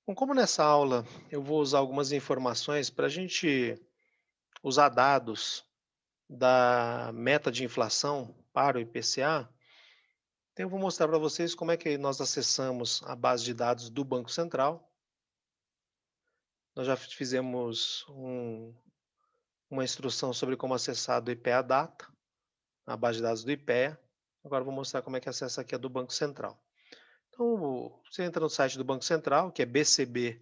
Bom, como nessa aula eu vou usar algumas informações para a gente usar dados da meta de inflação para o IPCA, então eu vou mostrar para vocês como é que nós acessamos a base de dados do Banco Central. Nós já fizemos uma instrução sobre como acessar do IPEA Data, a base de dados do IPEA. Agora eu vou mostrar como é que acessa aqui a do Banco Central. Então, você entra no site do Banco Central, que é bcb.gov.br,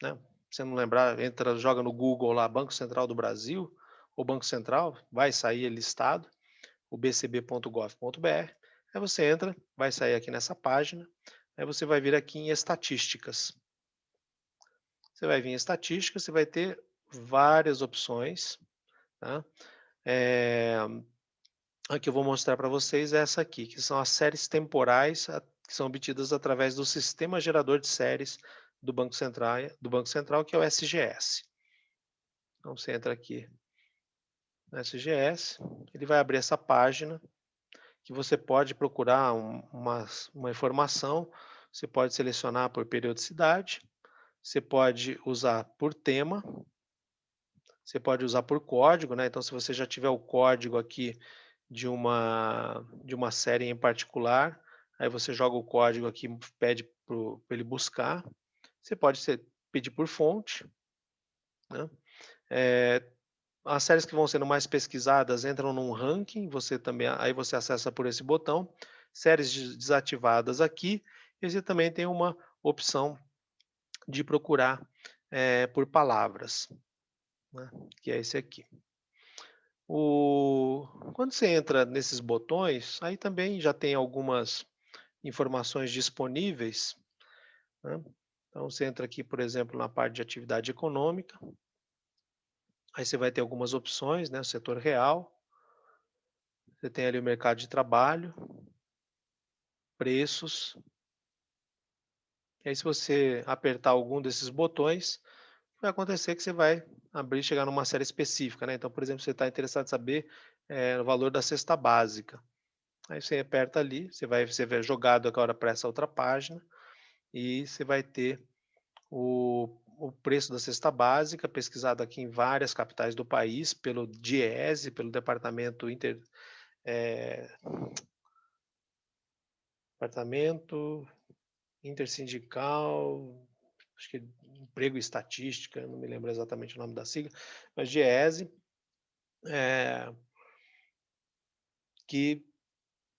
né? Se você não lembrar, entra, joga no Google lá, Banco Central do Brasil, ou Banco Central, vai sair listado, o bcb.gov.br. Aí você entra, vai sair aqui nessa página, aí você vai vir aqui em estatísticas. Você vai vir em estatísticas, você vai ter várias opções, tá? Eh, a que eu vou mostrar para vocês é essa aqui, que são as séries temporais que são obtidas através do sistema gerador de séries do Banco Central, que é o SGS. Então você entra aqui no SGS, ele vai abrir essa página que você pode procurar uma informação, você pode selecionar por periodicidade, você pode usar por tema, você pode usar por código, né? Então, se você já tiver o código aqui de uma série em particular, aí você joga o código aqui, pede para ele buscar. Você pode pedir por fonte, né? Eh, As séries que vão sendo mais pesquisadas entram num ranking, você também aí você acessa por esse botão. Séries desativadas aqui, e você também tem uma opção de procurar, por palavras, né, que é esse aqui. Quando você entra nesses botões, aí também já tem algumas informações disponíveis, né. Então você entra aqui, por exemplo, na parte de atividade econômica, aí você vai ter algumas opções, né, o setor real, você tem ali o mercado de trabalho, preços, e aí se você apertar algum desses botões, vai acontecer que você vai abrir e chegar numa série específica, né. Então, por exemplo, você está interessado em saber, o valor da cesta básica, aí você aperta ali, você vai jogado agora para essa outra página, e você vai ter o preço da cesta básica pesquisado aqui em várias capitais do país pelo DIEESE, pelo eh, Departamento Intersindical, acho que Emprego e Estatística, não me lembro exatamente o nome da sigla, mas DIEESE, eh, que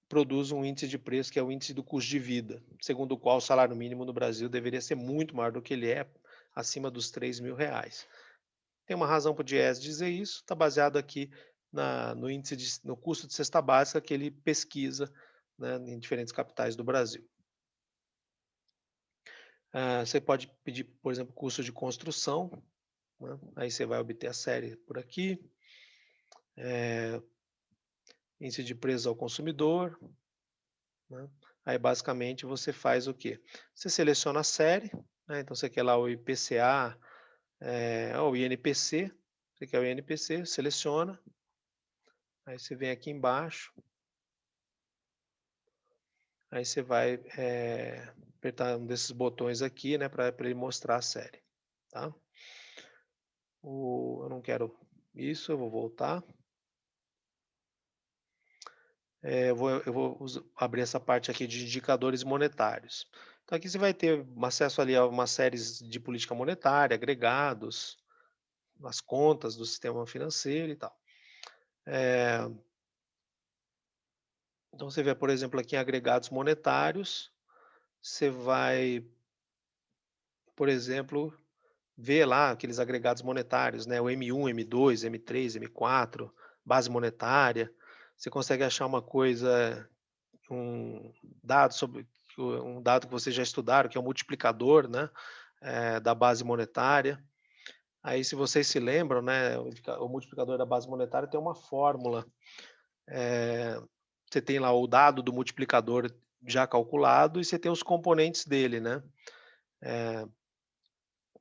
produz um índice de preço que é o índice do custo de vida, segundo o qual o salário mínimo no Brasil deveria ser muito maior do que ele é, acima dos R$ 3.000. Tem uma razão para o DIEESE dizer isso, está baseado aqui no custo de cesta básica que ele pesquisa, né, em diferentes capitais do Brasil. Você pode pedir, por exemplo, custo de construção, né, aí você vai obter a série por aqui, índice de preço ao consumidor, né, aí basicamente você faz o quê? Você seleciona a série, né, então você quer lá o IPCA, ou o INPC, você quer o INPC, seleciona, aí você vem aqui embaixo, aí você vai, apertar um desses botões aqui, né, para ele mostrar a série, tá. Eu não quero isso, eu vou voltar. Eu vou abrir essa parte aqui de indicadores monetários. Então aqui você vai ter acesso ali a uma séries de política monetária, agregados, as contas do sistema financeiro e tal. Eh, então você vê, por exemplo, aqui em agregados monetários, você vai, por exemplo, ver lá aqueles agregados monetários, né, o M1, M2, M3, M4, base monetária. Você consegue achar uma coisa, um um dado que vocês já estudaram, que é o multiplicador, né, da base monetária. Aí, se vocês se lembram, né, o multiplicador da base monetária tem uma fórmula. Você tem lá o dado do multiplicador já calculado e você tem os componentes dele, né,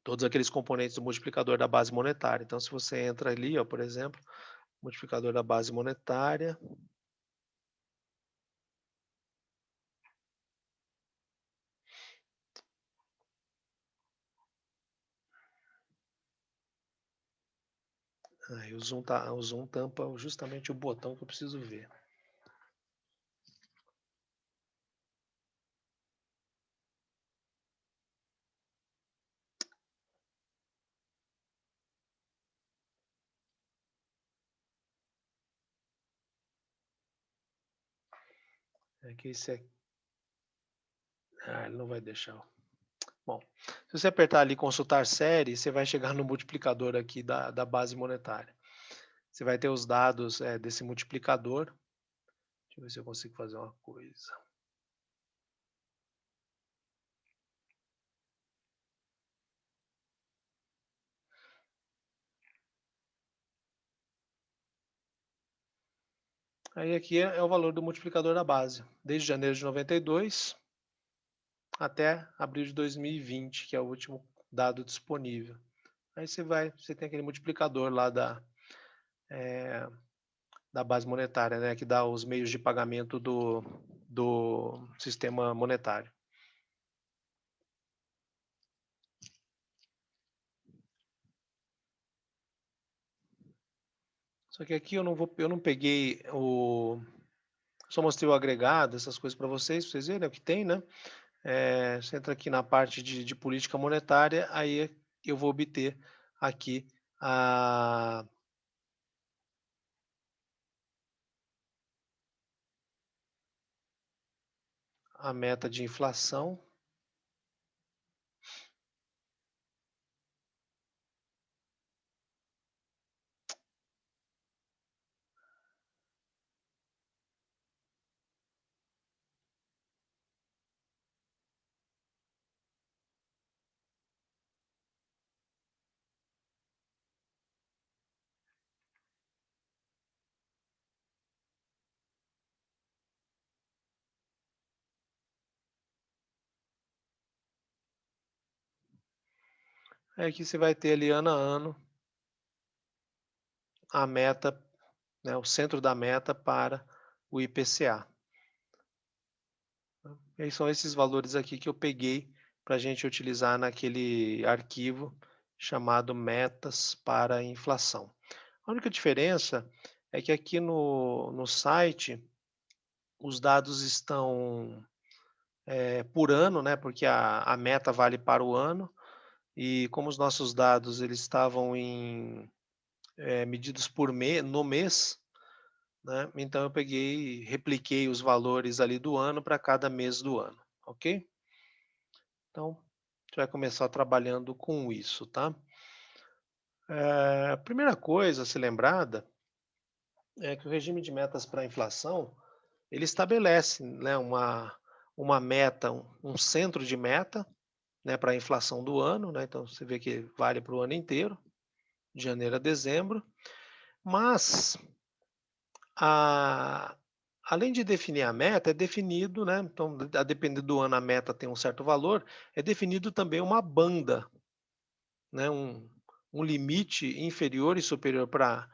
todos aqueles componentes do multiplicador da base monetária. Então, se você entra ali, ó, por exemplo, multiplicador da base monetária, Aí o zoom tampa justamente o botão que eu preciso ver. É que esse aqui, ele não vai deixar. Bom, se você apertar ali consultar série, você vai chegar no multiplicador aqui da base monetária. Você vai ter os dados desse multiplicador. Deixa eu ver se eu consigo fazer uma coisa. Aí aqui é o valor do multiplicador da base, desde janeiro de 92 até abril de 2020, que é o último dado disponível. Aí você tem aquele multiplicador lá da base monetária, né, que dá os meios de pagamento do sistema monetário. Só que aqui eu não peguei só mostrei o agregado, essas coisas para vocês verem o que tem, né? Você entra aqui na parte de política monetária, aí eu vou obter aqui a, a meta de inflação. Aí aqui você vai ter ali ano a ano a meta, né, o centro da meta para o IPCA. E aí são esses valores aqui que eu peguei para a gente utilizar naquele arquivo chamado metas para a inflação. A única diferença é que aqui no site os dados estão por ano, né, porque a meta vale para o ano, e como os nossos dados eles estavam medidos no mês, né, então eu peguei e repliquei os valores ali do ano para cada mês do ano, ok? Então, a gente vai começar trabalhando com isso, tá? A primeira coisa a ser lembrada é que o regime de metas para a inflação, ele estabelece, né, uma meta, um centro de meta, né, para a inflação do ano, né, então você vê que vale para o ano inteiro, de janeiro a dezembro, mas a, além de definir a meta, é definido, né, então a depender do ano a meta tem um certo valor, é definido também uma banda, né, um limite inferior e superior para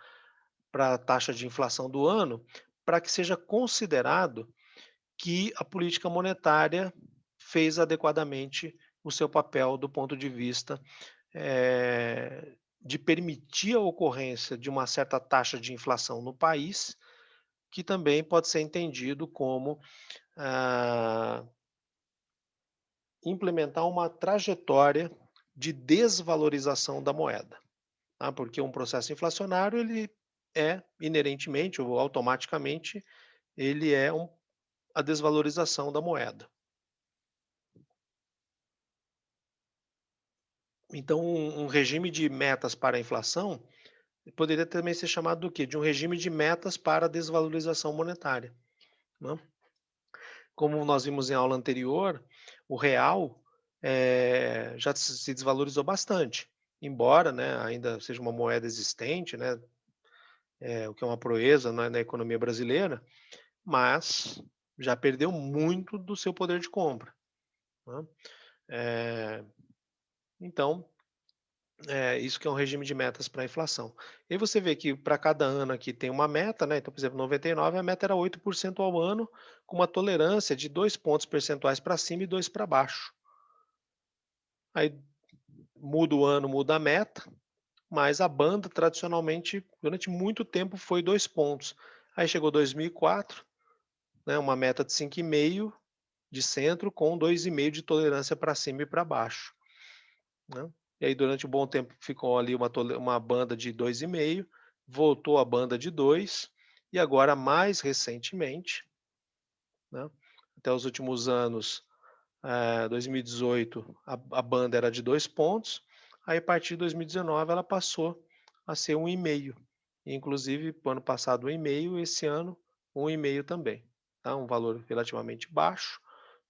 a taxa de inflação do ano, para que seja considerado que a política monetária fez adequadamente o seu papel do ponto de vista de permitir a ocorrência de uma certa taxa de inflação no país, que também pode ser entendido como ah, implementar uma trajetória de desvalorização da moeda, tá? Porque um processo inflacionário ele é inerentemente ou automaticamente ele é a desvalorização da moeda. Então, um regime de metas para a inflação poderia também ser chamado do quê? De um regime de metas para a desvalorização monetária, né? Como nós vimos em aula anterior, o real já se desvalorizou bastante, embora, né, ainda seja uma moeda existente, né, o que é uma proeza, né, na economia brasileira, mas já perdeu muito do seu poder de compra, né? Eh, então, isso que é um regime de metas para a inflação. E aí você vê que para cada ano aqui tem uma meta, né, então, por exemplo, 99 a meta era 8% ao ano, com uma tolerância de 2 pontos percentuais para cima e 2 para baixo. Aí muda o ano, muda a meta, mas a banda tradicionalmente, durante muito tempo, foi 2 pontos. Aí chegou 2004, né, uma meta de 5,5 de centro com 2,5 de tolerância para cima e para baixo, né. E aí durante um bom tempo ficou ali uma banda de 2,5, voltou a banda de 2, e agora mais recentemente, né, até os últimos anos, 2018 a banda era de 2 pontos, aí a partir de 2019 ela passou a ser 1,5, inclusive para o ano passado 1,5, esse ano 1,5 também, tá, um valor relativamente baixo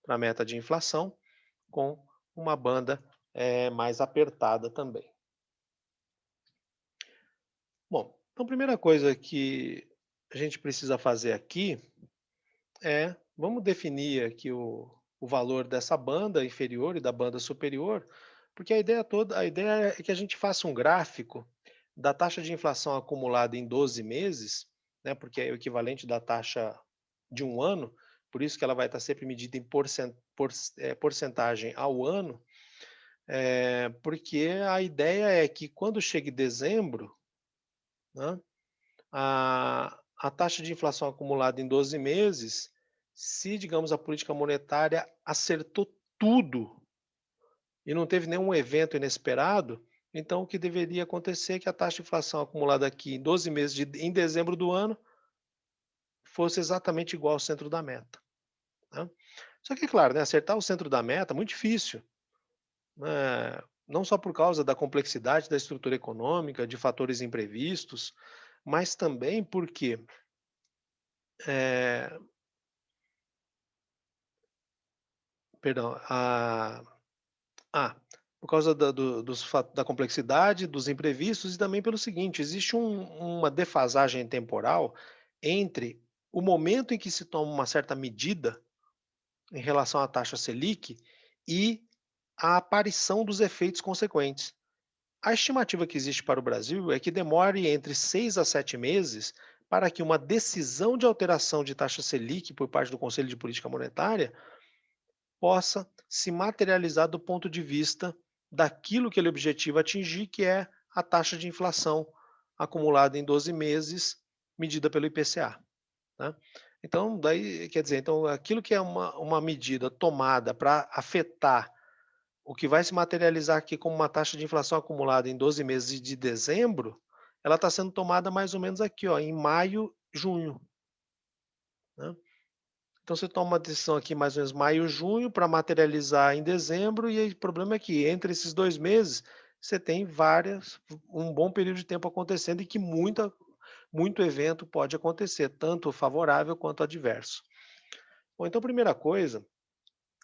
para a meta de inflação, com uma banda, mais apertada também. Bom, então a primeira coisa que a gente precisa fazer aqui vamos definir aqui o valor dessa banda inferior e da banda superior, porque a ideia é que a gente faça um gráfico da taxa de inflação acumulada em 12 meses, né, porque é o equivalente da taxa de um ano, por isso que ela vai estar sempre medida em porcentagem ao ano, porque a ideia é que quando chega em dezembro, né, a taxa de inflação acumulada em 12 meses, se, digamos, a política monetária acertou tudo e não teve nenhum evento inesperado, então o que deveria acontecer é que a taxa de inflação acumulada aqui em 12 meses em dezembro do ano fosse exatamente igual ao centro da meta, né. Só que, claro, né, acertar o centro da meta é muito difícil, né, não só por causa da complexidade da estrutura econômica, de fatores imprevistos, mas também porque, eh perdão, ah, por causa da complexidade, dos imprevistos e também pelo seguinte, existe uma defasagem temporal entre o momento em que se toma uma certa medida em relação à taxa Selic e a aparição dos efeitos consequentes. A estimativa que existe para o Brasil é que demore entre 6 a 7 meses para que uma decisão de alteração de taxa Selic por parte do Conselho de Política Monetária possa se materializar do ponto de vista daquilo que ele objetiva atingir, que é a taxa de inflação acumulada em 12 meses, medida pelo IPCA, né. Então, daí quer dizer, então aquilo que é uma medida tomada para afetar o que vai se materializar aqui como uma taxa de inflação acumulada em 12 meses de dezembro, ela está sendo tomada mais ou menos aqui, ó, em maio, junho, né. Então você toma uma decisão aqui mais ou menos maio, junho, para materializar em dezembro, e aí o problema é que entre esses 2 meses, você tem um bom período de tempo acontecendo e que muito evento pode acontecer, tanto favorável quanto adverso. Bom, então primeira coisa,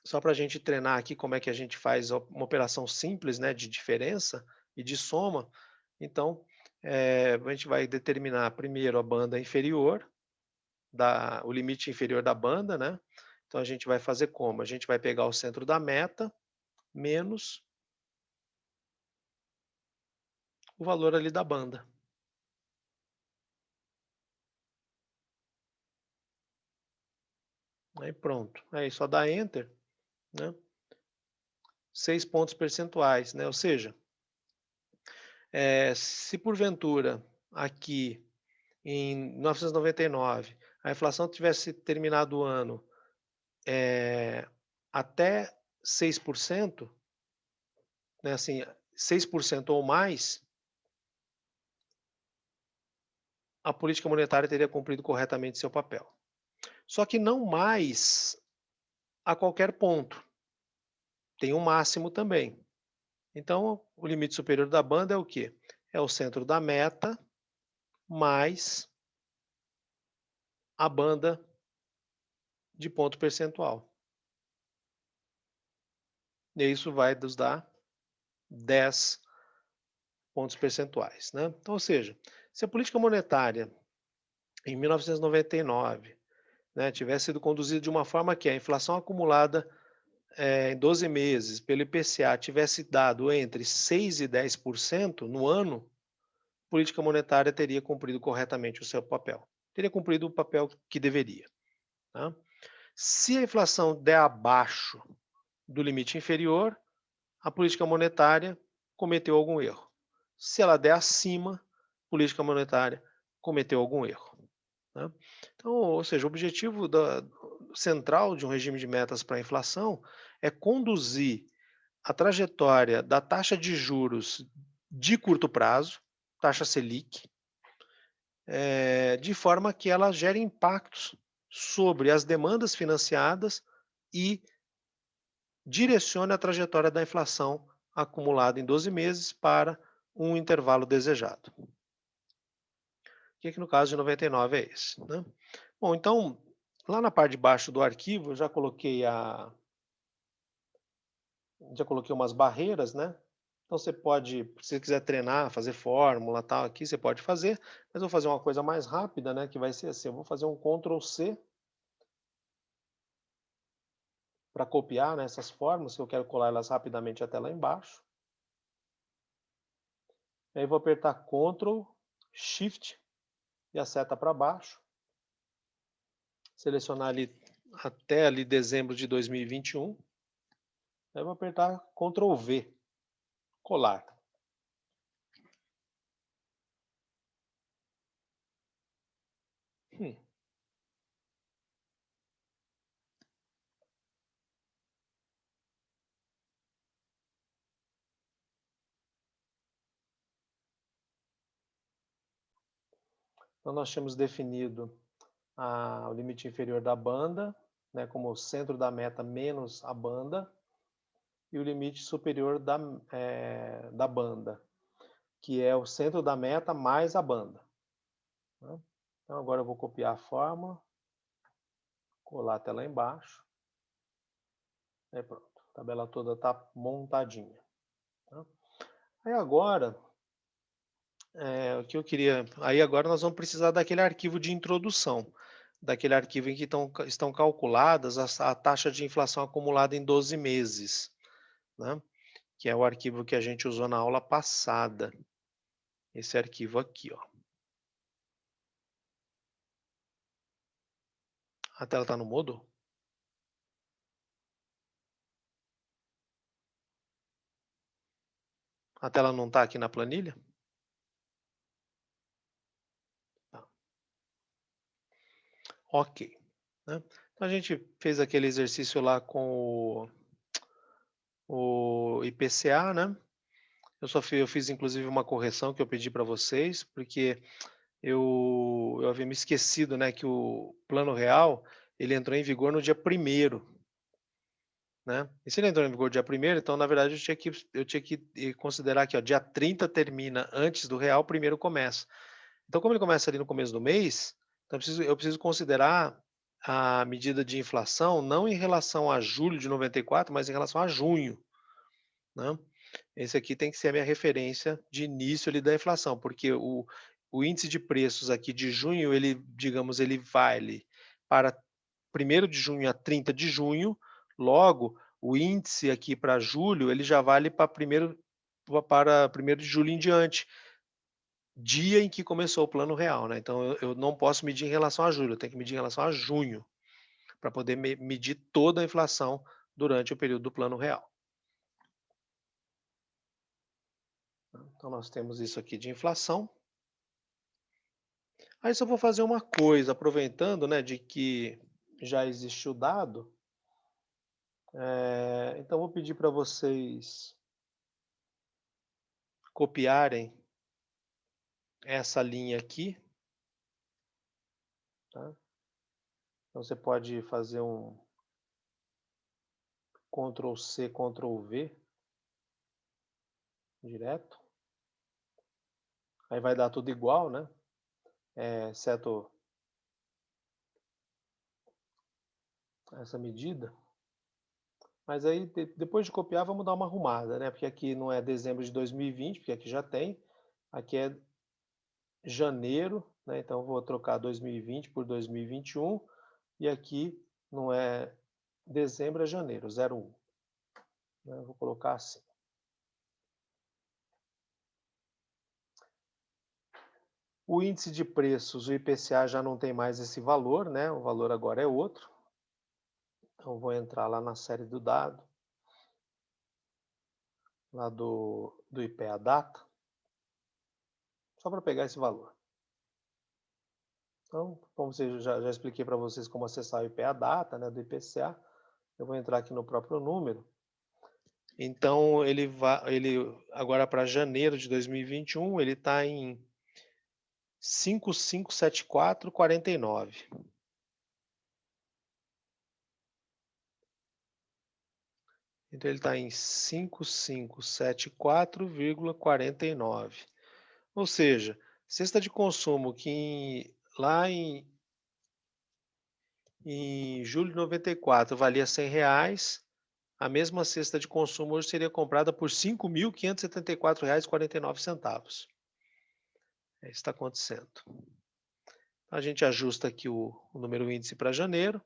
só para a gente treinar aqui como é que a gente faz uma operação simples, né, de diferença e de soma, então, a gente vai determinar primeiro a banda inferior, o limite inferior da banda, né. Então a gente vai fazer como? A gente vai pegar o centro da meta, menos o valor ali da banda. Aí pronto, aí só dá enter, né, 6 pontos percentuais, né, ou seja, se porventura aqui em 1999 a inflação tivesse terminado o ano, até 6%, né, assim, 6% ou mais, a política monetária teria cumprido corretamente seu papel. Só que não mais a qualquer ponto, tem um máximo também. Então, o limite superior da banda é o quê? É o centro da meta mais a banda de ponto percentual. E isso vai nos dar 10 pontos percentuais, né. Então, ou seja, se a política monetária em 1999, né, tivesse sido conduzida de uma forma que a inflação acumulada, em 12 meses pelo IPCA tivesse dado entre 6 e 10% no ano, a política monetária teria cumprido corretamente o seu papel. Teria cumprido o papel que deveria, tá. Se a inflação der abaixo do limite inferior, a política monetária cometeu algum erro. Se ela der acima, política monetária cometeu algum erro, né. Então, ou seja, o objetivo central de um regime de metas para a inflação é conduzir a trajetória da taxa de juros de curto prazo, taxa Selic, de forma que ela gere impactos sobre as demandas financiadas e direcione a trajetória da inflação acumulada em 12 meses para um intervalo desejado, que no caso de 99 é esse, né. Bom, então, lá na parte de baixo do arquivo eu já coloquei umas barreiras, né. Então você pode, se você quiser treinar, fazer fórmula, tal, aqui você pode fazer, mas eu vou fazer uma coisa mais rápida, né, que vai ser assim, eu vou fazer um Ctrl C para copiar, né, essas fórmulas, que eu quero colar elas rapidamente até lá embaixo. Aí vou apertar Ctrl, Shift e a seta para baixo. Selecionar ali até ali dezembro de 2021. Aí eu vou apertar Ctrl V, colar. Hum. Então nós tínhamos definido o limite inferior da banda, né, como o centro da meta menos a banda, e o limite superior da banda, que é o centro da meta mais a banda, né? Então agora eu vou copiar a fórmula, colar até lá embaixo, aí pronto, a tabela toda está montadinha, tá? Aí agora, o que eu queria, aí agora nós vamos precisar daquele arquivo de introdução, daquele arquivo em que estão calculadas a taxa de inflação acumulada em 12 meses, né? Que é o arquivo que a gente usou na aula passada. Esse arquivo aqui, ó. A tela está no mudo? A tela não está aqui na planilha? Tá. Ok, né? Então a gente fez aquele exercício lá com o IPCA, né? Eu fiz inclusive uma correção que eu pedi para vocês, porque eu havia me esquecido, né, que o Plano Real, ele entrou em vigor no dia 1º, né. E se ele entrou em vigor dia 1º, então na verdade eu tinha que considerar que, ó, dia 30 termina antes do real, 1º começa. Então como ele começa ali no começo do mês, então eu preciso considerar a medida de inflação não em relação a julho de 94, mas em relação a junho, né. Esse aqui tem que ser a minha referência de início ali da inflação, porque o índice de preços aqui de junho, ele, digamos, ele vale para 1º de junho a 30 de junho, logo, o índice aqui para julho, ele já vale para 1º de julho em diante, dia em que começou o Plano Real, né. Então eu não posso medir em relação a julho, eu tenho que medir em relação a junho, para poder medir toda a inflação durante o período do Plano Real. Então nós temos isso aqui de inflação. Aí só vou fazer uma coisa, aproveitando, né, de que já existe o dado, então vou pedir para vocês copiarem essa linha aqui, tá? Então você pode fazer um Ctrl C, Ctrl V direto. Aí vai dar tudo igual, né? Exceto essa medida. Mas aí depois de copiar, vamos dar uma arrumada, né? Porque aqui não é dezembro de 2020, porque aqui já tem. Aqui é janeiro, né? Então eu vou trocar 2020 por 2021 e aqui não é dezembro, é janeiro, 01, né? Eu vou colocar assim. O índice de preços, o IPCA, já não tem mais esse valor, né? O valor agora é outro. Então vou entrar lá na série do dado, lá do IPEA Data. só para pegar esse valor. Então, como eu já expliquei para vocês como acessar o IPA data, né, do IPCA, eu vou entrar aqui no próprio número. Então, ele agora para janeiro de 2021, ele está em 5574,49. Então, ele está em 5574,49. Ou seja, cesta de consumo que lá em julho de 94 valia R$ 100, a mesma cesta de consumo hoje seria comprada por R$ 5.574,49. É isso que está acontecendo. A gente ajusta aqui o número índice para janeiro.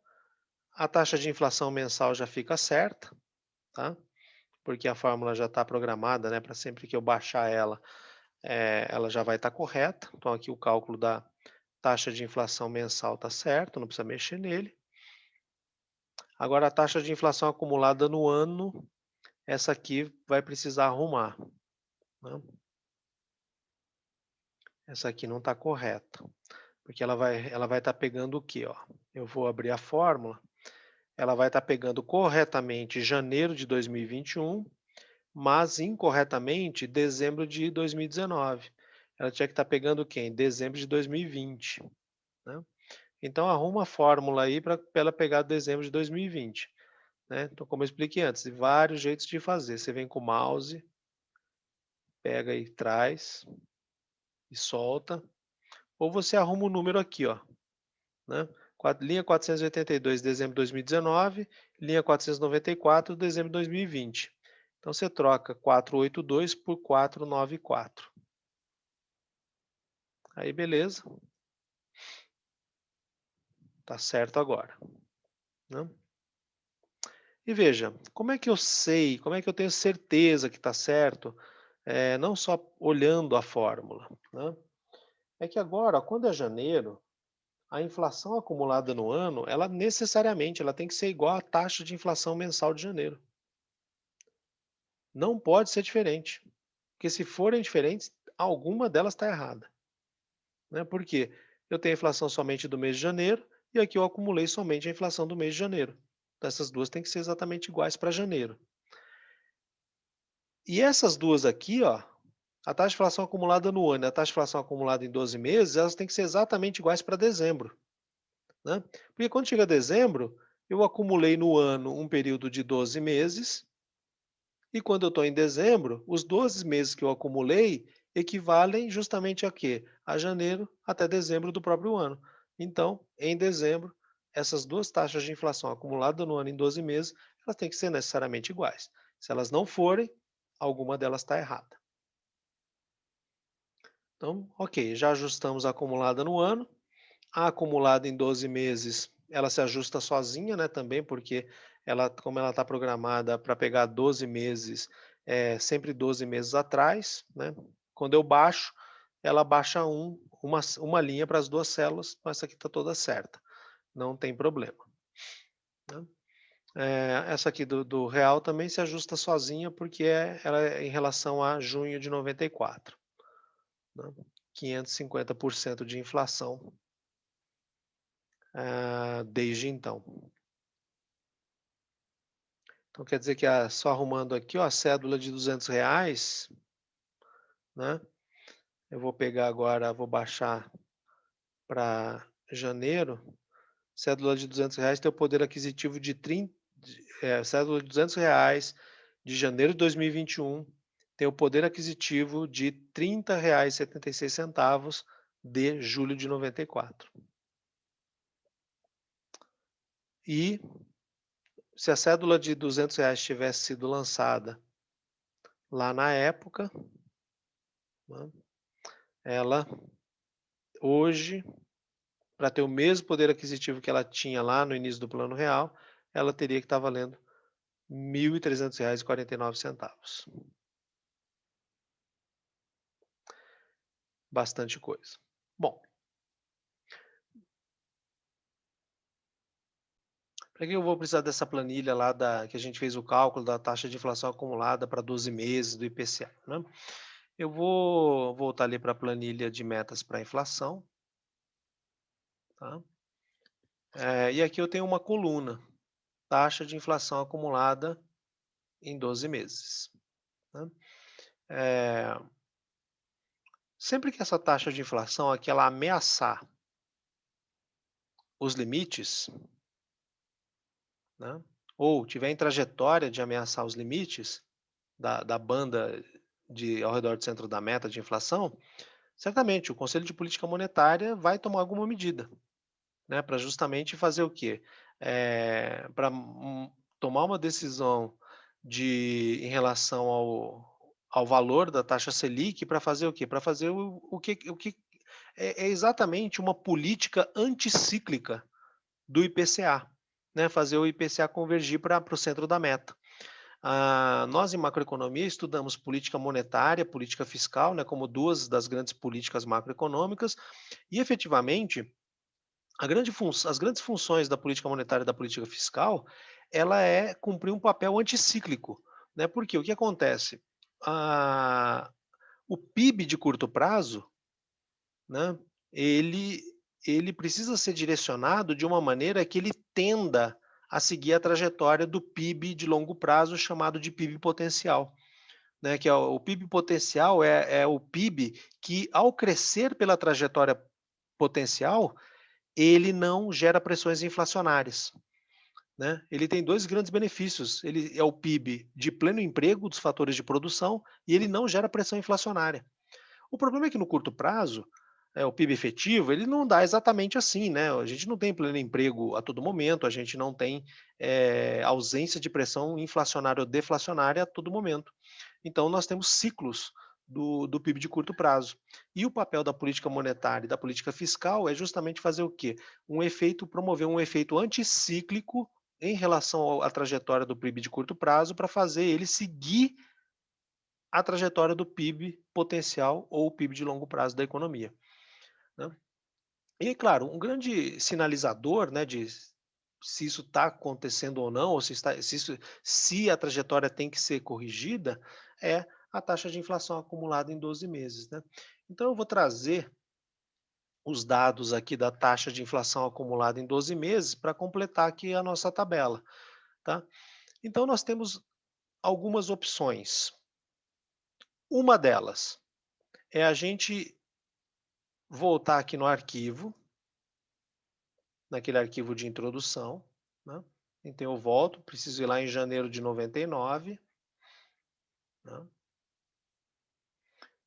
A taxa de inflação mensal já fica certa, tá? Porque a fórmula já está programada, né? Para sempre que eu baixar ela, ela já vai estar correta. Então aqui o cálculo da taxa de inflação mensal está certo, não precisa mexer nele. Agora a taxa de inflação acumulada no ano, essa aqui vai precisar arrumar, né? Essa aqui não está correta, porque ela vai estar pegando o quê, ó? Eu vou abrir a fórmula, ela vai estar pegando corretamente janeiro de 2021, mas incorretamente dezembro de 2019. Ela tinha que estar pegando quem? Dezembro de 2020, né? Então arruma a fórmula aí para ela pegar dezembro de 2020, né? Então, como eu expliquei antes, tem vários jeitos de fazer. Você vem com o mouse, pega e traz e solta, ou você arruma o número aqui, ó, né? Linha 482, dezembro de 2019, linha 494, dezembro de 2020. Então você troca 482 por 494. Aí beleza. Tá certo agora, né? E veja, como é que eu sei, como é que eu tenho certeza que está certo, não só olhando a fórmula, né? É que agora, quando é janeiro, a inflação acumulada no ano, ela necessariamente ela tem que ser igual à taxa de inflação mensal de janeiro. Não pode ser diferente, porque se forem diferentes, alguma delas está errada, né? Por quê? Eu tenho a inflação somente do mês de janeiro e aqui eu acumulei somente a inflação do mês de janeiro. Então, essas duas têm que ser exatamente iguais para janeiro. E essas duas aqui, ó, a taxa de inflação acumulada no ano e a taxa de inflação acumulada em 12 meses, elas têm que ser exatamente iguais para dezembro, né? Porque quando chega dezembro, eu acumulei no ano um período de 12 meses, e quando eu estou em dezembro, os 12 meses que eu acumulei equivalem justamente a quê? A janeiro até dezembro do próprio ano. Então, em dezembro, essas duas taxas de inflação acumulada no ano em 12 meses, elas têm que ser necessariamente iguais. Se elas não forem, alguma delas está errada. Então, ok, já ajustamos a acumulada no ano. A acumulada em 12 meses, ela se ajusta sozinha, né, também, porque como ela está programada para pegar 12 meses, sempre 12 meses atrás, né? Quando eu baixo, ela baixa uma linha para as duas células, então essa aqui está toda certa, não tem problema, né? Essa aqui do real também se ajusta sozinha, porque ela é em relação a junho de 94, né? 550% de inflação desde então. Então quer dizer que só arrumando aqui, ó, a cédula de R$ 200, né? Eu vou pegar agora, vou baixar para janeiro. Cédula de R$ 200 tem o poder aquisitivo de cédula de R$ 200 de janeiro de 2021 tem o poder aquisitivo de R$ 30,76 de julho de 94. E se a cédula de R$ 200 tivesse sido lançada lá na época, né, ela hoje, para ter o mesmo poder aquisitivo que ela tinha lá no início do Plano Real, ela teria que estar valendo R$ 1.300,49. Bastante coisa. Bom, para que eu vou precisar dessa planilha lá que a gente fez o cálculo da taxa de inflação acumulada para 12 meses do IPCA, né? Eu vou voltar ali para a planilha de metas para inflação, tá? E aqui eu tenho uma coluna, taxa de inflação acumulada em 12 meses, né? Eh, Sempre que essa taxa de inflação aqui ela ameaçar os limites, né, ou tiver em trajetória de ameaçar os limites da banda ao redor do centro da meta de inflação, certamente o Conselho de Política Monetária vai tomar alguma medida, né, para justamente fazer o quê? Para tomar uma decisão em relação ao valor da taxa Selic para fazer o quê? Para fazer o que é exatamente uma política anticíclica do IPCA, né, fazer o IPCA convergir para o centro da meta. Nós em macroeconomia estudamos política monetária, política fiscal, né, como duas das grandes políticas macroeconômicas, e efetivamente as grandes funções da política monetária e da política fiscal, ela é cumprir um papel anticíclico, né? Porque o que acontece? Ah, o PIB de curto prazo, né, ele ele precisa ser direcionado de uma maneira que ele tenda a seguir a trajetória do PIB de longo prazo, chamado de PIB potencial, né, que é o PIB potencial é o PIB que, ao crescer pela trajetória potencial, ele não gera pressões inflacionárias, né. Ele tem 2 grandes benefícios, ele é o PIB de pleno emprego dos fatores de produção e ele não gera pressão inflacionária. O problema é que no curto prazo, o PIB efetivo, ele não dá exatamente assim, né, a gente não tem pleno emprego a todo momento, a gente não tem, ausência de pressão inflacionária ou deflacionária a todo momento. Então nós temos ciclos do PIB de curto prazo. E o papel da política monetária e da política fiscal é justamente fazer o quê? Promover um efeito anticíclico em relação à trajetória do PIB de curto prazo, para fazer ele seguir a trajetória do PIB potencial ou o PIB de longo prazo da economia, né. E claro, um grande sinalizador, né, de se isso está acontecendo ou não, ou se a trajetória tem que ser corrigida, é a taxa de inflação acumulada em 12 meses, né. Então eu vou trazer os dados aqui da taxa de inflação acumulada em 12 meses para completar aqui a nossa tabela, tá. Então nós temos algumas opções. Uma delas é a gente voltar aqui no arquivo, naquele arquivo de introdução, né. Então eu volto, preciso ir lá em janeiro de 99, né.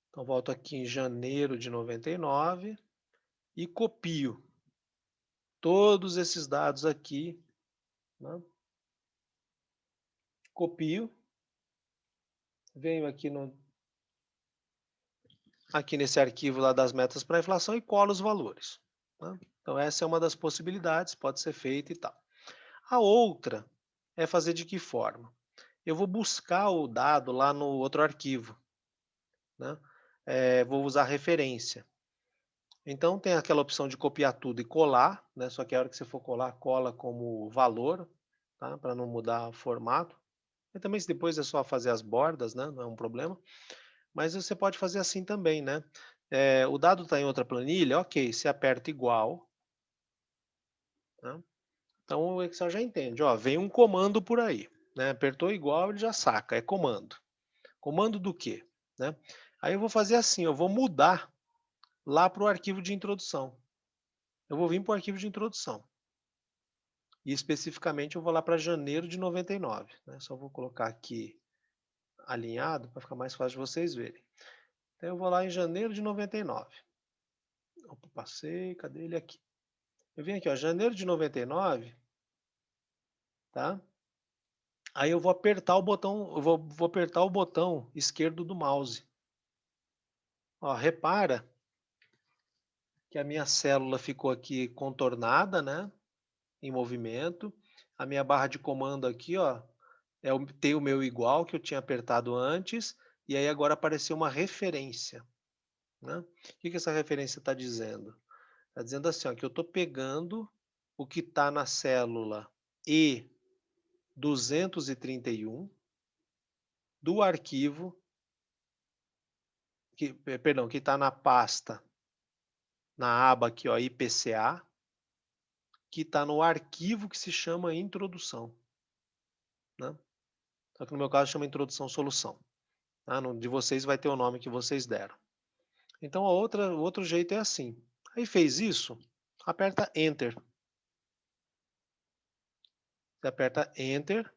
Então volto aqui em janeiro de 99 e copio todos esses dados aqui, né. Copio, venho aqui nesse arquivo lá das metas para inflação e colo os valores, né. Então essa é uma das possibilidades, pode ser feita e tal. A outra é fazer de que forma? Eu vou buscar o dado lá no outro arquivo, né, vou usar referência. Então tem aquela opção de copiar tudo e colar, né, só que a hora que você for colar, cola como valor, tá, para não mudar o formato. E também se depois é só fazer as bordas, né, não é um problema, mas você pode fazer assim também, né. O dado está em outra planilha, ok, você aperta igual, né, então o Excel já entende, ó, vem um comando por aí, né, apertou igual ele já saca, é comando. Comando do quê, né? Aí eu vou fazer assim, eu vou mudar lá para o arquivo de introdução. Eu vou vir para o arquivo de introdução. E especificamente eu vou lá para janeiro de 99, né? Só vou colocar aqui alinhado para ficar mais fácil de vocês verem. Então eu vou lá em janeiro de 99. Opa, passei, cadê ele aqui? Eu vim aqui, ó, janeiro de 99, tá? Aí eu vou apertar o botão, eu vou apertar o botão esquerdo do mouse. Ó, repara que a minha célula ficou aqui contornada, né? Em movimento. A minha barra de comando aqui, ó, tem o meu igual que eu tinha apertado antes, e aí agora apareceu uma referência, né. O que que essa referência está dizendo? Está dizendo assim, ó, que eu estou pegando o que está na célula E231 do arquivo perdão, que está na pasta, na aba aqui, ó, IPCA, que está no arquivo que se chama introdução, né? Só que no meu caso chama introdução solução, tá? No de vocês vai ter o nome que vocês deram. Então o outro jeito é assim. Aí fez isso, aperta Enter. Você aperta Enter.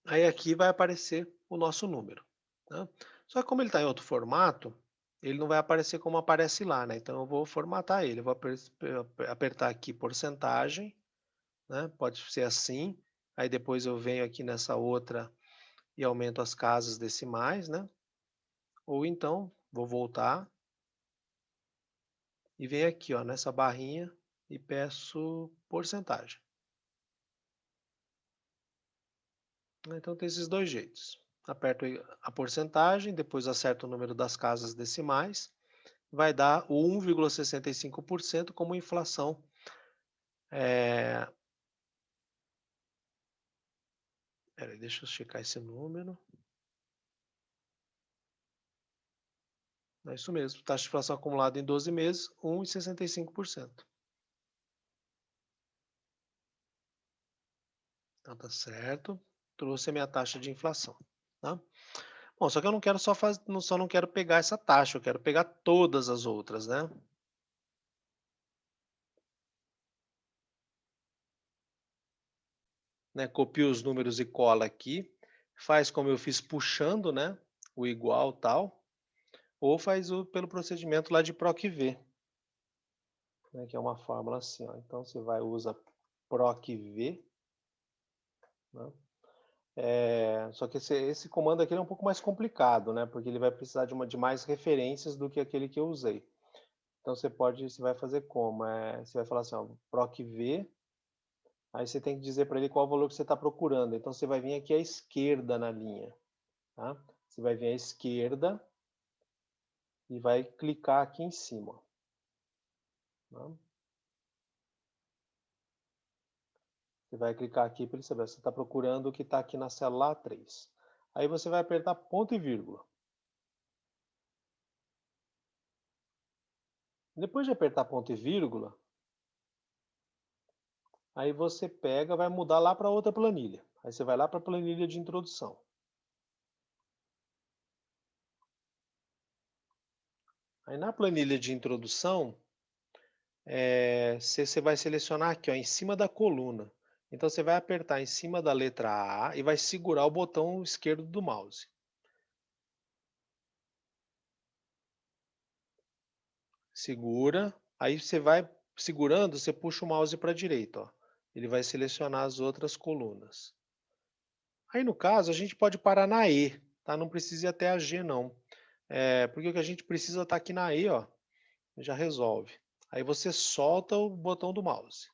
Aí aqui vai aparecer o nosso número, tá? Só que como ele está em outro formato, ele não vai aparecer como aparece lá, né? Então eu vou formatar ele. Eu vou apertar aqui porcentagem, né? Pode ser assim. Aí depois eu venho aqui nessa outra e aumento as casas decimais, né? Ou então vou voltar e venho aqui, ó, nessa barrinha e peço porcentagem. Então tem esses dois jeitos. Aperto a porcentagem, depois acerto o número das casas decimais, vai dar o 1,65% como inflação. Peraí, deixa eu checar esse número. É isso mesmo, taxa de inflação acumulada em 12 meses, 1,65%. Então tá certo, trouxe a minha taxa de inflação, tá? Bom, só que eu não quero só não quero pegar essa taxa, eu quero pegar todas as outras, né? Copia os números e cola aqui, faz como eu fiz puxando, né? O igual tal, ou faz pelo procedimento lá de PROC-V, né? Que é uma fórmula assim, ó. Então você vai usa PROC-V, né? Só que esse comando aqui é um pouco mais complicado, né? Porque ele vai precisar de mais referências do que aquele que eu usei. Então você vai fazer como? Você vai falar assim, ó, PROC-V. Aí você tem que dizer para ele qual o valor que você está procurando. Então você vai vir aqui à esquerda na linha, tá? Você vai vir à esquerda e vai clicar aqui em cima, tá? Você vai clicar aqui para ele saber. Você está procurando o que está aqui na célula A3. Aí você vai apertar ponto e vírgula. Depois de apertar ponto e vírgula, aí você pega, vai mudar lá para outra planilha. Aí você vai lá para a planilha de introdução. Aí na planilha de introdução, você vai selecionar aqui, ó, em cima da coluna. Então você vai apertar em cima da letra A e vai segurar o botão esquerdo do mouse. Segura, aí você vai segurando, você puxa o mouse para a direita, ó. Ele vai selecionar as outras colunas. Aí no caso, a gente pode parar na E, tá? Não precisa ir até a G não. Porque o que a gente precisa tá aqui na E, ó, já resolve. Aí você solta o botão do mouse.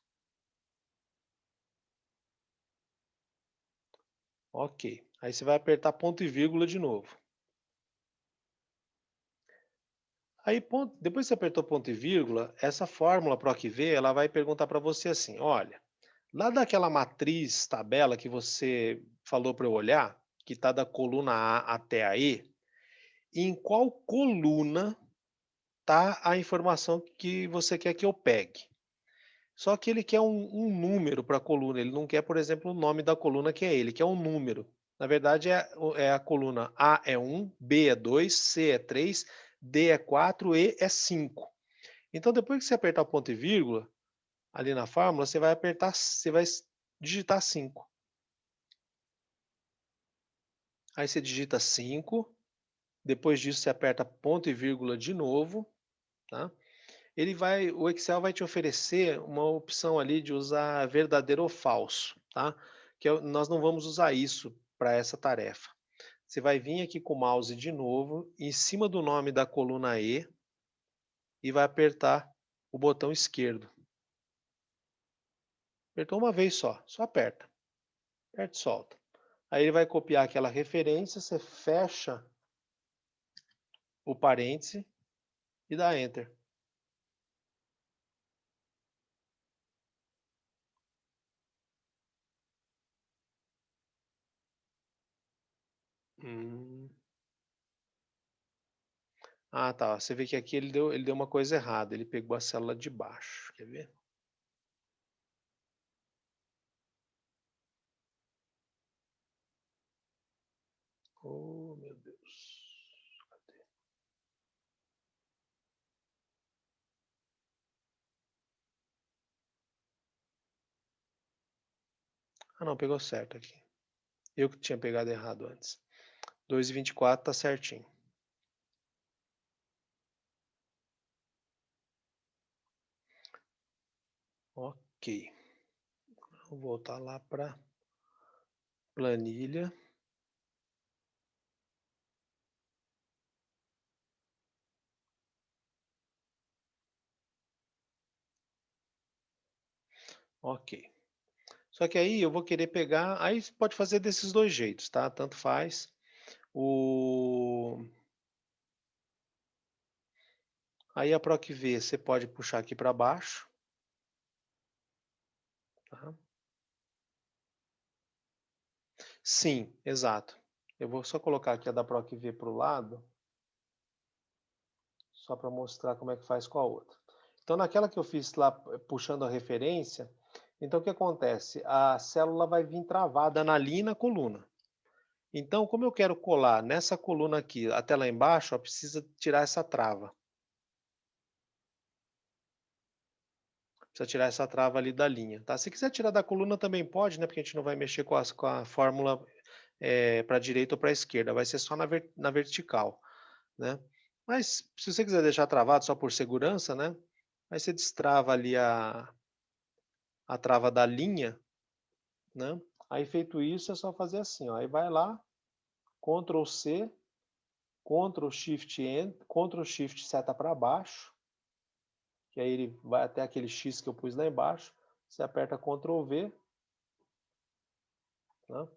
Ok. Aí você vai apertar ponto e vírgula de novo. Aí, depois que você apertou ponto e vírgula, essa fórmula PROC-V, ela vai perguntar para você assim, olha, lá daquela matriz, tabela que você falou para eu olhar, que está da coluna A até a E, em qual coluna está a informação que você quer que eu pegue? Só que ele quer um número para a coluna, ele não quer, por exemplo, o nome da coluna que é ele quer um número. Na verdade, é a coluna A é 1, B é 2, C é 3, D é 4, E é 5. Então, depois que você apertar o ponto e vírgula, ali na fórmula, você vai digitar 5. Aí você digita 5, depois disso você aperta ponto e vírgula de novo, tá? O Excel vai te oferecer uma opção ali de usar verdadeiro ou falso, tá? Nós não vamos usar isso para essa tarefa. Você vai vir aqui com o mouse de novo, em cima do nome da coluna E, e vai apertar o botão esquerdo. Apertou uma vez só aperta. Aperta e solta. Aí ele vai copiar aquela referência, você fecha o parêntese e dá Enter. Hum. Ah, tá. Você vê que aqui ele deu uma coisa errada. Ele pegou a célula de baixo. Quer ver? Oh, meu Deus. Cadê? Ah, não, pegou certo aqui. Eu que tinha pegado errado antes. 2,24 tá certinho. Ok. Vou voltar lá para planilha. Ok. Só que aí eu vou querer pegar, aí você pode fazer desses dois jeitos, tá? Tanto faz. O Aí a PROC-V você pode puxar aqui para baixo, tá? Sim, exato. Eu vou só colocar aqui a da PROC-V para o lado, só para mostrar como é que faz com a outra. Então naquela que eu fiz lá puxando a referência, então o que acontece? A célula vai vir travada na linha e na coluna. Então, como eu quero colar nessa coluna aqui até lá embaixo, ó, precisa tirar essa trava. Precisa tirar essa trava ali da linha, tá? Se quiser tirar da coluna também pode, né? Porque a gente não vai mexer com a fórmula para a direita ou para a esquerda, vai ser só na vertical, né? Mas se você quiser deixar travado só por segurança, né? Aí você destrava ali a trava da linha, né? Aí feito isso é só fazer assim, ó. Aí vai lá, Ctrl C, Ctrl Shift Enter, Ctrl Shift seta para baixo, que aí ele vai até aquele X que eu pus lá embaixo. Você aperta Ctrl V, né?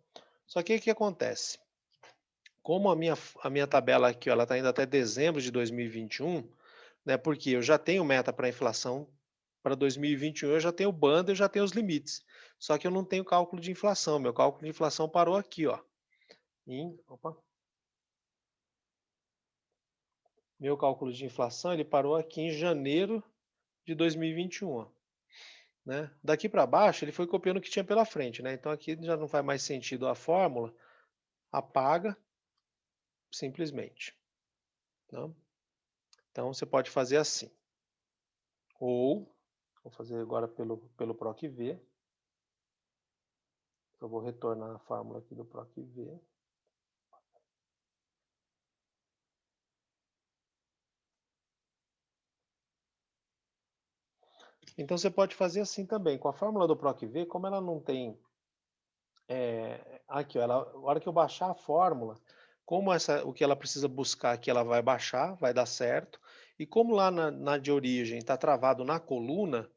Só que o que acontece? Como a minha tabela aqui, ó, ela está indo até dezembro de 2021, né? Porque eu já tenho meta para inflação para 2021, eu já tenho banda, eu já tenho os limites. Só que eu não tenho cálculo de inflação. Meu cálculo de inflação parou aqui, ó. Opa. Meu cálculo de inflação ele parou aqui em janeiro de 2021, ó, né? Daqui para baixo ele foi copiando o que tinha pela frente, né? Então aqui já não faz mais sentido a fórmula, apaga simplesmente, né? Então você pode fazer assim. Ou, vou fazer agora pelo PROC-V. Eu vou retornar a fórmula aqui do PROC-V. Então você pode fazer assim também. Com a fórmula do PROC-V, como ela não tem... aqui, ó, a hora que eu baixar a fórmula, como o que ela precisa buscar aqui, ela vai baixar, vai dar certo. E como lá na de origem está travado na coluna,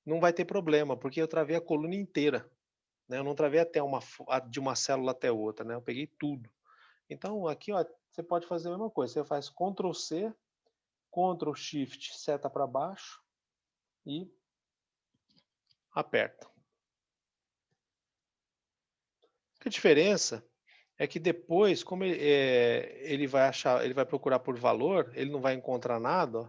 não vai ter problema, porque eu travei a coluna inteira, né? Eu não travei até de uma célula até outra, né? Eu peguei tudo. Então aqui, ó, você pode fazer a mesma coisa. Você faz Ctrl C, Ctrl Shift, seta para baixo e aperta. A diferença é que depois, como ele vai achar, ele vai procurar por valor, ele não vai encontrar nada, ó,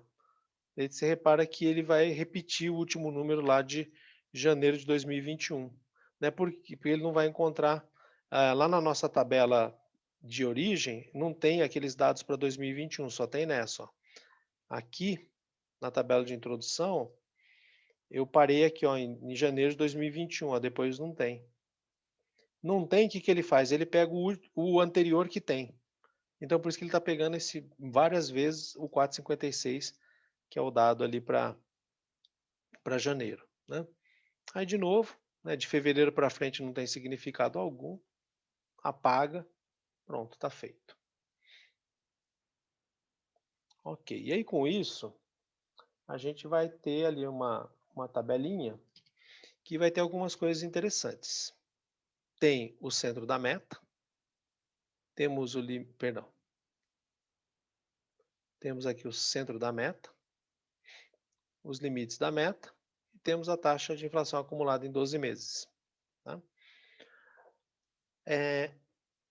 aí você repara que ele vai repetir o último número lá de janeiro de 2021, né? Porque ele não vai encontrar lá na nossa tabela de origem, não tem aqueles dados para 2021, só tem nessa, ó. Aqui na tabela de introdução, eu parei aqui, ó, em janeiro de 2021, ó, depois não tem. Não tem, o que que ele faz? Ele pega o anterior que tem. Então, por isso que ele está pegando várias vezes o 4,56, que é o dado ali para janeiro, né? Aí, de novo, né, de fevereiro para frente não tem significado algum, apaga, pronto, está feito. Ok, e aí com isso, a gente vai ter ali uma tabelinha que vai ter algumas coisas interessantes. Tem o centro da meta, temos perdão, temos aqui o centro da meta, os limites da meta e temos a taxa de inflação acumulada em 12 meses. Tá?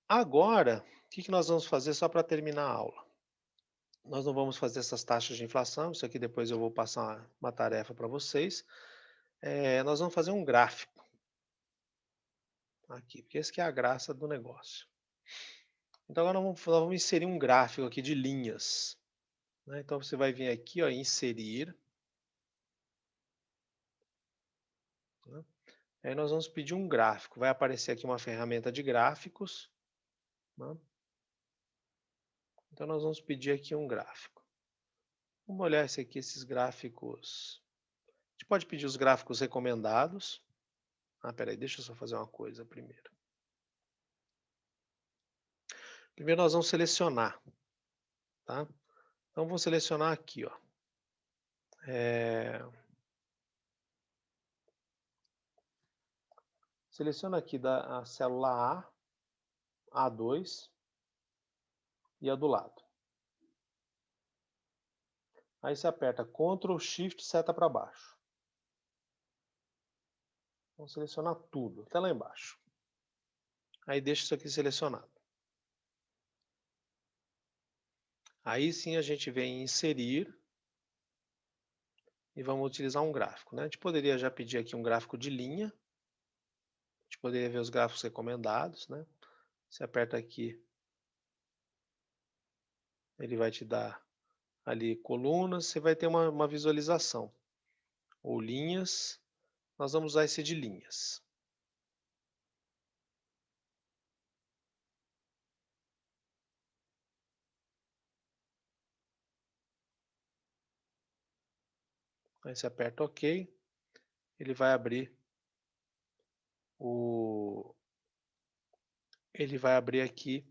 Agora, O que nós vamos fazer só para terminar a aula? Nós não vamos fazer essas taxas de inflação, isso aqui depois eu vou passar uma tarefa para vocês. Nós vamos fazer um gráfico aqui, porque esse que é a graça do negócio. Então agora nós vamos inserir um gráfico aqui de linhas, né? Então você vai vir aqui, ó, inserir, né? Aí nós vamos pedir um gráfico, vai aparecer aqui uma ferramenta de gráficos, né? Então nós vamos pedir aqui um gráfico. Vamos olhar esse aqui, esses gráficos. A gente pode pedir os gráficos recomendados. Peraí, deixa eu só fazer uma coisa primeiro. Primeiro nós vamos selecionar, tá? Então vou selecionar aqui, ó. Seleciona aqui a célula A, A2 e a do lado. Aí você aperta Ctrl Shift seta para baixo. Vamos selecionar tudo, até lá embaixo. Aí deixa isso aqui selecionado. Aí sim a gente vem em inserir e vamos utilizar um gráfico, né? A gente poderia já pedir aqui um gráfico de linha. A gente poderia ver os gráficos recomendados, né? Você aperta aqui, ele vai te dar ali colunas, você vai ter uma visualização. Ou linhas, nós vamos usar esse de linhas. Aí você aperta OK, ele vai abrir aqui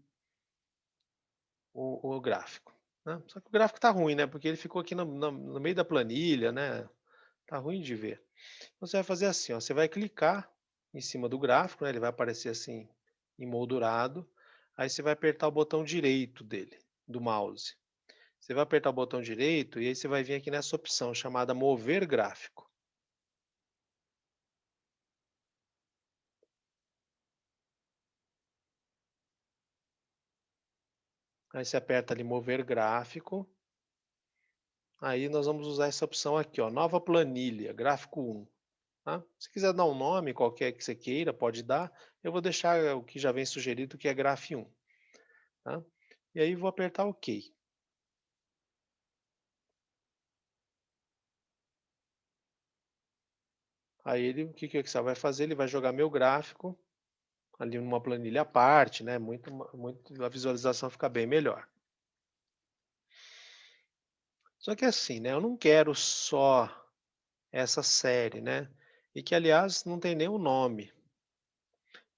o gráfico, né? Só que o gráfico está ruim, né? Porque ele ficou aqui no meio da planilha, né? Tá ruim de ver. Então você vai fazer assim, ó, você vai clicar em cima do gráfico, né? Ele vai aparecer assim emoldurado. Aí você vai apertar o botão direito dele, do mouse. Você vai apertar o botão direito e aí você vai vir aqui nessa opção chamada mover gráfico. Aí você aperta ali mover gráfico. Aí nós vamos usar essa opção aqui, ó, nova planilha, gráfico 1. Tá? Se quiser dar um nome qualquer que você queira, pode dar. Eu vou deixar o que já vem sugerido, que é graf 1. Tá? E aí vou apertar OK. Aí ele, o que você vai fazer? Ele vai jogar meu gráfico ali numa planilha à parte, né? A visualização fica bem melhor. Só que assim, né? Eu não quero só essa série, né? E que, aliás, não tem nem o nome.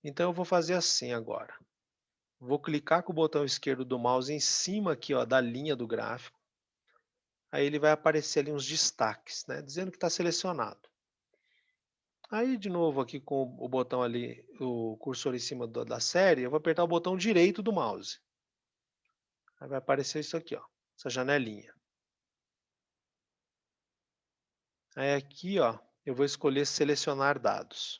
Então eu vou fazer assim agora. Vou clicar com o botão esquerdo do mouse em cima aqui, ó, da linha do gráfico. Aí ele vai aparecer ali uns destaques, né? Dizendo que está selecionado. Aí, de novo, aqui com o botão ali, o cursor em cima da série, eu vou apertar o botão direito do mouse. Aí vai aparecer isso aqui, ó, essa janelinha. Aí aqui, ó, eu vou escolher selecionar dados.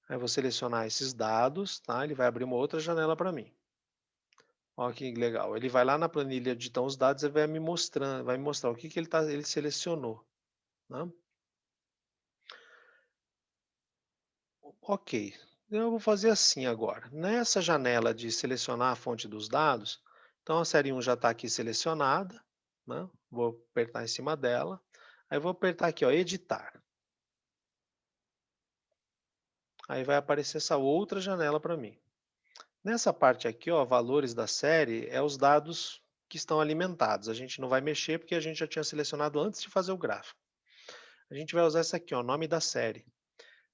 Aí eu vou selecionar esses dados, tá? Ele vai abrir uma outra janela para mim. Olha que legal. Ele vai lá na planilha editar os dados e vai me mostrar o que ele selecionou, né? Ok. Eu vou fazer assim agora. Nessa janela de selecionar a fonte dos dados, então a série 1 já está aqui selecionada, né? Vou apertar em cima dela. Aí vou apertar aqui, ó, editar. Aí vai aparecer essa outra janela para mim. Nessa parte aqui, ó, valores da série, é os dados que estão alimentados. A gente não vai mexer porque a gente já tinha selecionado antes de fazer o gráfico. A gente vai usar essa aqui, ó, nome da série.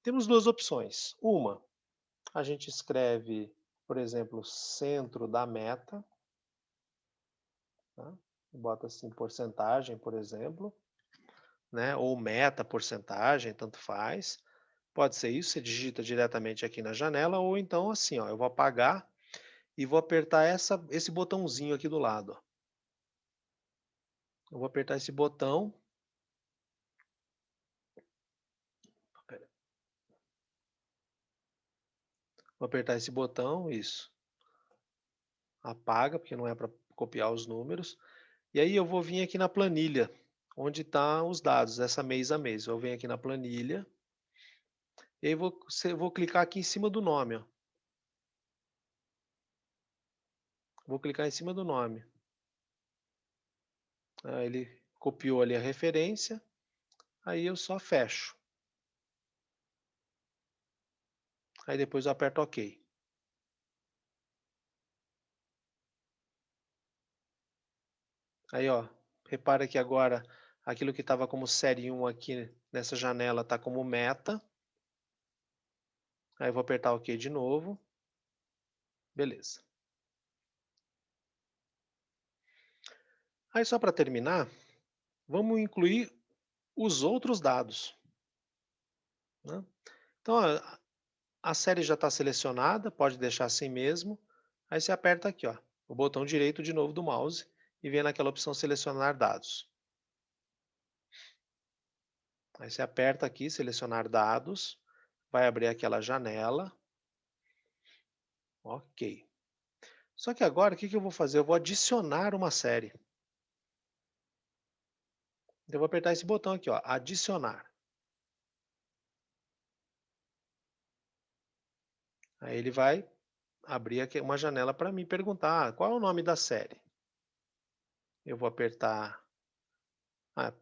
Temos duas opções. Uma, a gente escreve, por exemplo, centro da meta, tá? Bota assim porcentagem, por exemplo, né? Ou meta porcentagem, tanto faz. Pode ser isso, você digita diretamente aqui na janela, ou então assim, ó, eu vou apagar e vou apertar esse botãozinho aqui do lado, ó. Eu vou apertar esse botão Vou apertar esse botão, isso. Apaga, porque não é para copiar os números. E aí eu vou vir aqui na planilha, onde tá os dados, essa mês a mês. Eu venho aqui na planilha, e aí vou clicar aqui em cima do nome, ó. Vou clicar em cima do nome. Aí ele copiou ali a referência, aí eu só fecho. Aí depois eu aperto OK. Aí, ó, repara que agora aquilo que estava como série 1 aqui nessa janela está como meta. Aí eu vou apertar OK de novo. Beleza. Aí só para terminar, vamos incluir os outros dados, né? Então, a série já está selecionada, pode deixar assim mesmo. Aí você aperta aqui, ó, o botão direito de novo do mouse e vem naquela opção selecionar dados. Aí você aperta aqui, selecionar dados, vai abrir aquela janela. Ok. Só que agora o que eu vou fazer? Eu vou adicionar uma série. Então, eu vou apertar esse botão aqui, ó, adicionar. Aí ele vai abrir aqui uma janela para me perguntar qual é o nome da série. Eu vou apertar,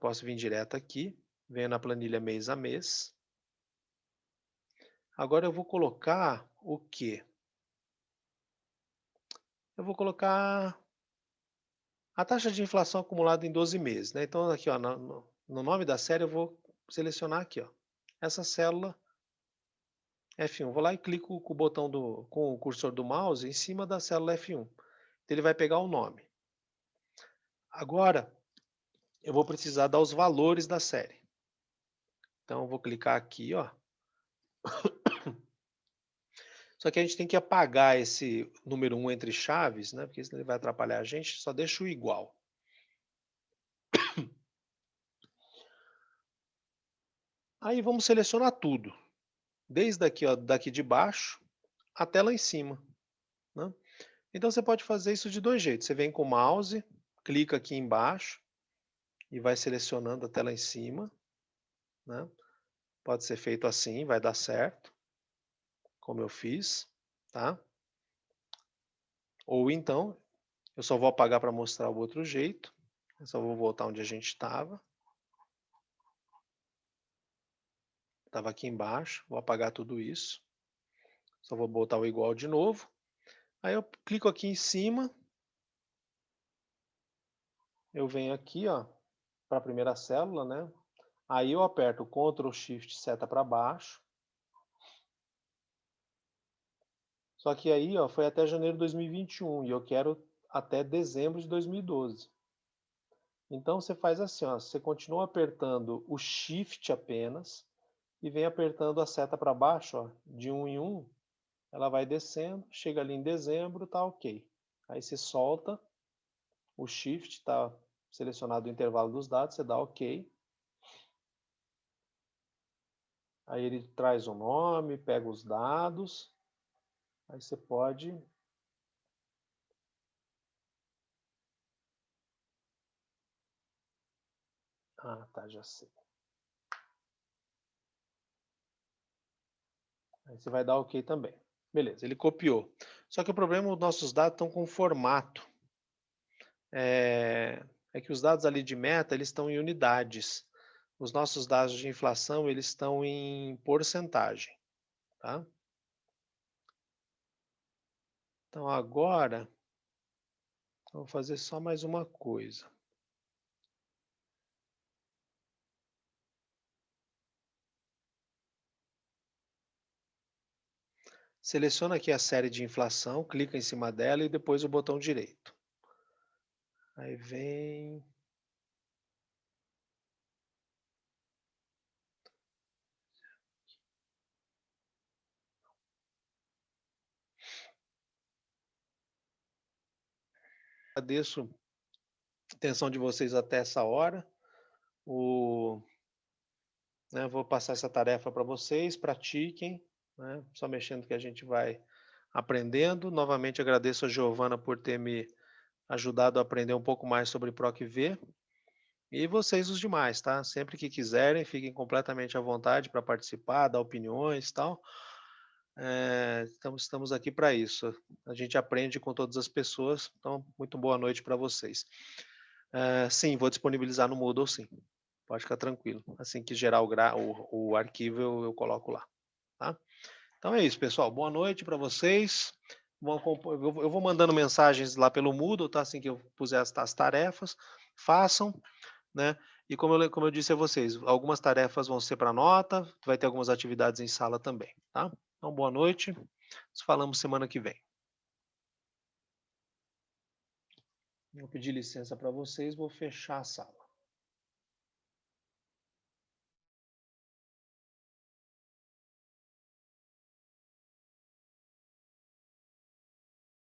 posso vir direto aqui, venho na planilha mês a mês. Agora eu vou colocar o quê? Eu vou colocar a taxa de inflação acumulada em 12 meses, né? Então aqui, ó, no nome da série eu vou selecionar aqui, ó, essa célula F1. Vou lá e clico com o botão com o cursor do mouse em cima da célula F1. Então ele vai pegar o nome. Agora eu vou precisar dar os valores da série. Então eu vou clicar aqui, ó. Só que a gente tem que apagar esse número 1 entre chaves, né? Porque senão ele vai atrapalhar a gente. Só deixa o igual. Aí vamos selecionar tudo, desde aqui, ó, daqui de baixo até lá em cima, né? Então você pode fazer isso de dois jeitos. Você vem com o mouse, clica aqui embaixo e vai selecionando até lá em cima, né? Pode ser feito assim, vai dar certo, como eu fiz, tá? Ou então, eu só vou apagar para mostrar o outro jeito. Eu só vou voltar onde a gente estava. Estava aqui embaixo, vou apagar tudo isso. Só vou botar o igual de novo. Aí eu clico aqui em cima. Eu venho aqui, ó, para a primeira célula, né? Aí eu aperto Ctrl Shift seta para baixo. Só que aí, ó, foi até janeiro de 2021 e eu quero até dezembro de 2012. Então você faz assim, ó, você continua apertando o Shift apenas e vem apertando a seta para baixo, ó, de um em um. Ela vai descendo, chega ali em dezembro, tá ok. Aí você solta o Shift, tá selecionado o intervalo dos dados, você dá ok. Aí ele traz o nome, pega os dados. Aí você pode... Ah, tá, já sei. Aí você vai dar ok também. Beleza, ele copiou. Só que o problema é que os nossos dados estão com formato. É que os dados ali de meta, eles estão em unidades. Os nossos dados de inflação, eles estão em porcentagem, tá? Então agora, eu vou fazer só mais uma coisa. Seleciona aqui a série de inflação, clica em cima dela e depois o botão direito. Aí vem... Agradeço a atenção de vocês até essa hora. Vou passar essa tarefa para vocês, pratiquem. né? Só mexendo que a gente vai aprendendo. Novamente agradeço a Giovana por ter me ajudado a aprender um pouco mais sobre PROC-V. E vocês os demais, tá? Sempre que quiserem, fiquem completamente à vontade para participar, dar opiniões e tal. Estamos aqui para isso. A gente aprende com todas as pessoas, então muito boa noite para vocês. Sim, vou disponibilizar no Moodle, sim. Pode ficar tranquilo. Assim que gerar o arquivo, eu coloco lá, tá? Então é isso, pessoal. Boa noite para vocês. Eu vou mandando mensagens lá pelo Moodle, tá? Assim que eu puser as tarefas, façam, né? E como eu disse a vocês, algumas tarefas vão ser para nota, vai ter algumas atividades em sala também, tá? Então, boa noite. Nos falamos semana que vem. Vou pedir licença para vocês, vou fechar a sala.